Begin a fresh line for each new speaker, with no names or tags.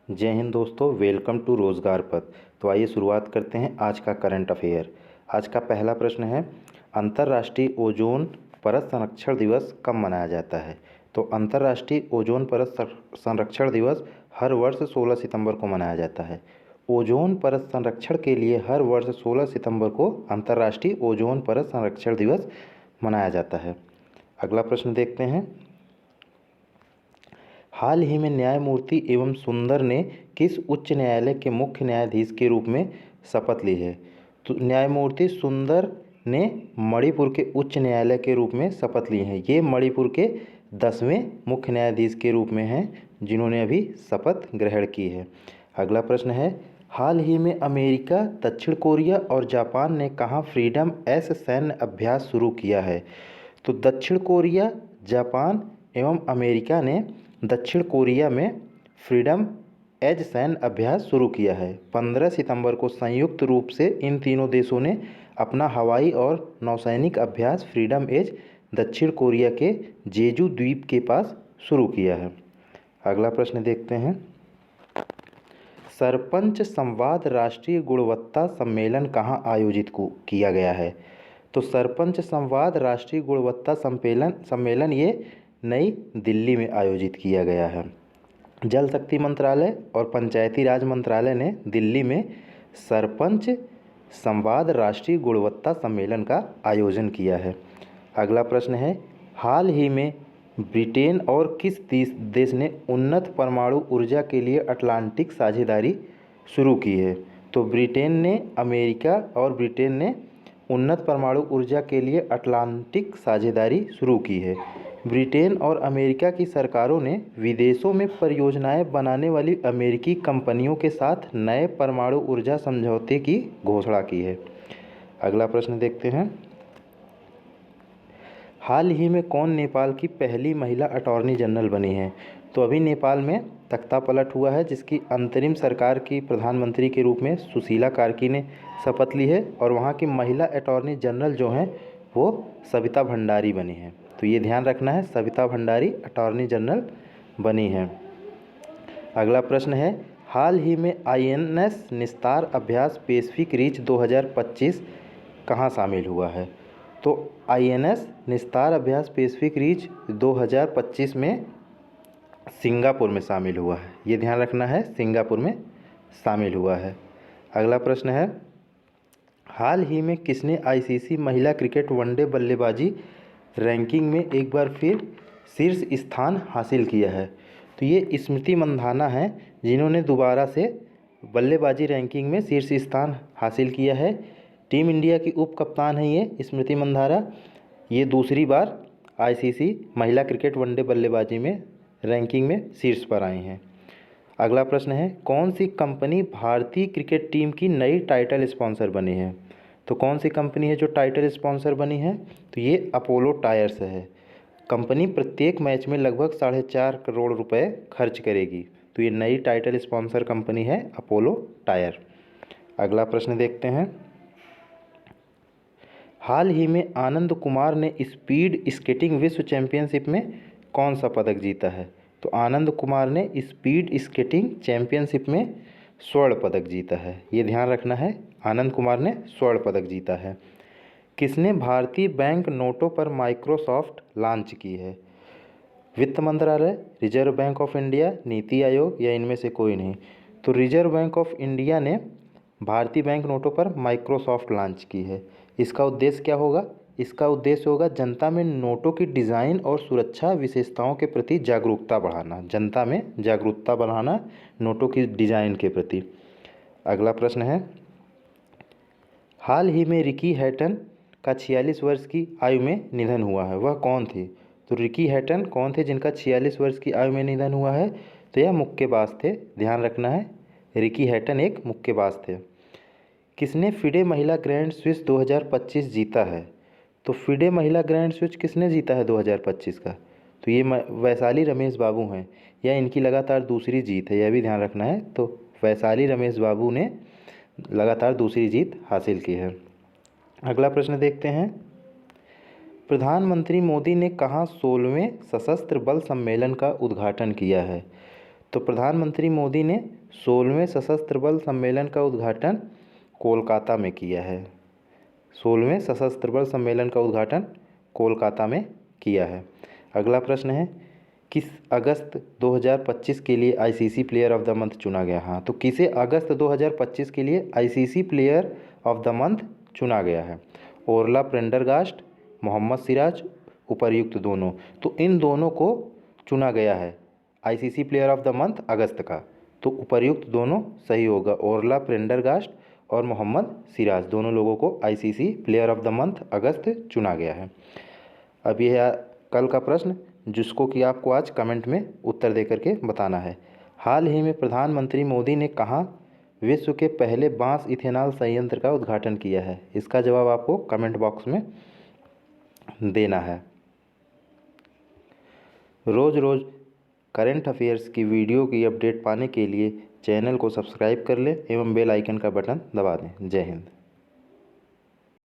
जय हिंद दोस्तों, welcome to रोज़गार पथ। तो आइए शुरुआत करते हैं आज का करंट अफेयर। आज का पहला प्रश्न है, अंतर्राष्ट्रीय ओजोन परत संरक्षण दिवस कब मनाया जाता है? तो अंतर्राष्ट्रीय ओजोन परत संरक्षण दिवस हर वर्ष 16 सितंबर को मनाया जाता है। ओजोन परत संरक्षण के लिए हर वर्ष 16 सितंबर को अंतर्राष्ट्रीय ओजोन परत संरक्षण दिवस मनाया जाता है। अगला प्रश्न देखते हैं, हाल ही में न्यायमूर्ति एवं सुंदर ने किस उच्च न्यायालय के मुख्य न्यायाधीश के रूप में शपथ ली है? तो न्यायमूर्ति सुंदर ने मणिपुर के उच्च न्यायालय के रूप में शपथ ली है। ये मणिपुर के 10वें मुख्य न्यायाधीश के रूप में हैं जिन्होंने अभी शपथ ग्रहण की है। अगला प्रश्न है, हाल ही में अमेरिका, दक्षिण कोरिया और जापान ने कहाँ फ्रीडम एस सैन्य अभ्यास शुरू किया है? तो दक्षिण कोरिया, जापान एवं अमेरिका ने दक्षिण कोरिया में फ्रीडम एज सैन्य अभ्यास शुरू किया है। 15 सितंबर को संयुक्त रूप से इन तीनों देशों ने अपना हवाई और नौसैनिक अभ्यास फ्रीडम एज दक्षिण कोरिया के जेजू द्वीप के पास शुरू किया है। अगला प्रश्न देखते हैं, सरपंच संवाद राष्ट्रीय गुणवत्ता सम्मेलन कहाँ आयोजित किया गया है? तो सरपंच संवाद राष्ट्रीय गुणवत्ता सम्मेलन ये नई दिल्ली में आयोजित किया गया है। जल शक्ति मंत्रालय और पंचायती राज मंत्रालय ने दिल्ली में सरपंच संवाद राष्ट्रीय गुणवत्ता सम्मेलन का आयोजन किया है। अगला प्रश्न है, हाल ही में ब्रिटेन और किस देश ने उन्नत परमाणु ऊर्जा के लिए अटलांटिक साझेदारी शुरू की है? तो ब्रिटेन ने, अमेरिका और ब्रिटेन ने उन्नत परमाणु ऊर्जा के लिए अटलांटिक साझेदारी शुरू की है। ब्रिटेन और अमेरिका की सरकारों ने विदेशों में परियोजनाएं बनाने वाली अमेरिकी कंपनियों के साथ नए परमाणु ऊर्जा समझौते की घोषणा की है। अगला प्रश्न देखते हैं, हाल ही में कौन नेपाल की पहली महिला अटॉर्नी जनरल बनी है? तो अभी नेपाल में तख्ता पलट हुआ है जिसकी अंतरिम सरकार की प्रधानमंत्री के रूप में सुशीला कार्की ने शपथ ली है और वहाँ की महिला अटॉर्नी जनरल जो हैं वो सविता भंडारी बनी है। तो ये ध्यान रखना है, सविता भंडारी अटॉर्नी जनरल बनी है। अगला प्रश्न है, हाल ही में आईएनएस निस्तार अभ्यास पैसिफिक रीच 2025 कहाँ शामिल हुआ है? तो आईएनएस निस्तार अभ्यास पैसिफिक रीच 2025 में सिंगापुर में शामिल हुआ है। ये ध्यान रखना है, सिंगापुर में शामिल हुआ है। अगला प्रश्न है, हाल ही में किसने आईसीसी महिला क्रिकेट वनडे बल्लेबाजी रैंकिंग में एक बार फिर शीर्ष स्थान हासिल किया है? तो ये स्मृति मंधाना है जिन्होंने दोबारा से बल्लेबाजी रैंकिंग में शीर्ष स्थान हासिल किया है। टीम इंडिया की उप कप्तान है ये स्मृति मंधाना। ये दूसरी बार आईसीसी महिला क्रिकेट वनडे बल्लेबाजी में रैंकिंग में शीर्ष पर आई हैं। अगला प्रश्न है, कौन सी कंपनी भारतीय क्रिकेट टीम की नई टाइटल स्पॉन्सर बनी है? तो कौन सी कंपनी है जो टाइटल स्पॉन्सर बनी है? तो ये अपोलो टायर्स है। कंपनी प्रत्येक मैच में लगभग 4.5 करोड़ रुपए खर्च करेगी। तो ये नई टाइटल स्पॉन्सर कंपनी है अपोलो टायर। अगला प्रश्न देखते हैं, हाल ही में आनंद कुमार ने स्पीड स्केटिंग विश्व चैंपियनशिप में कौन सा पदक जीता है? तो आनंद कुमार ने स्पीड स्केटिंग चैंपियनशिप में स्वर्ण पदक जीता है। ये ध्यान रखना है, आनंद कुमार ने स्वर्ण पदक जीता है। किसने भारतीय बैंक नोटों पर माइक्रोसॉफ्ट लॉन्च की है? वित्त मंत्रालय, reserve bank of India, NITI Aayog या इनमें से कोई नहीं? तो रिजर्व बैंक ऑफ इंडिया ने भारतीय बैंक नोटों पर माइक्रोसॉफ्ट लॉन्च की है। इसका उद्देश्य क्या होगा? इसका उद्देश्य होगा जनता में नोटों की डिज़ाइन और सुरक्षा विशेषताओं के प्रति जागरूकता बढ़ाना। जनता में जागरूकता बढ़ाना नोटों की डिज़ाइन के प्रति। अगला प्रश्न है, हाल ही में रिकी हैटन का 46 वर्ष की आयु में निधन हुआ है, वह कौन थी? तो रिकी हैटन कौन थे जिनका 46 वर्ष की आयु में निधन हुआ है? तो यह मुक्केबाज थे। ध्यान रखना है, रिकी हैटन एक मुक्केबाज थे। किसने फिडे महिला ग्रैंड स्विस 2025 जीता है? तो फिडे महिला ग्रैंड स्विच किसने जीता है 2025 का? तो ये वैशाली रमेश बाबू हैं। यह इनकी लगातार दूसरी जीत है, यह भी ध्यान रखना है। तो वैशाली रमेश बाबू ने लगातार दूसरी जीत हासिल की है। अगला प्रश्न देखते हैं, प्रधानमंत्री मोदी ने कहाँ 16वें सशस्त्र बल सम्मेलन का उद्घाटन किया है? तो प्रधानमंत्री मोदी ने 16वें सशस्त्र बल सम्मेलन का उद्घाटन कोलकाता में किया है? 16वें सशस्त्र बल सम्मेलन का उद्घाटन कोलकाता में किया है। अगला प्रश्न है, किस अगस्त 2025 के लिए ICC player of the month चुना गया? हाँ, तो किसे अगस्त 2025 के लिए ICC player of the month चुना गया है? ओरला प्रेंडरगास्ट, मोहम्मद सिराज, उपर्युक्त दोनों। तो इन दोनों को चुना गया है ICC player of the month अगस्त का, तो उपर्युक्त दोनों सही होगा। ओरला प्रेंडरगास्ट और मोहम्मद सिराज दोनों लोगों को ICC player of the month अगस्त चुना गया है। अब यह है कल का प्रश्न, जिसको कि आपको आज कमेंट में उत्तर दे करके बताना है। हाल ही में प्रधानमंत्री मोदी ने कहाँ विश्व के पहले बांस इथेनॉल संयंत्र का उद्घाटन किया है? इसका जवाब आपको कमेंट बॉक्स में देना है। रोज़ रोज़ करंट अफेयर्स की वीडियो की अपडेट पाने के लिए चैनल को सब्सक्राइब कर लें एवं बेल आइकन का बटन दबा दें। जय हिंद।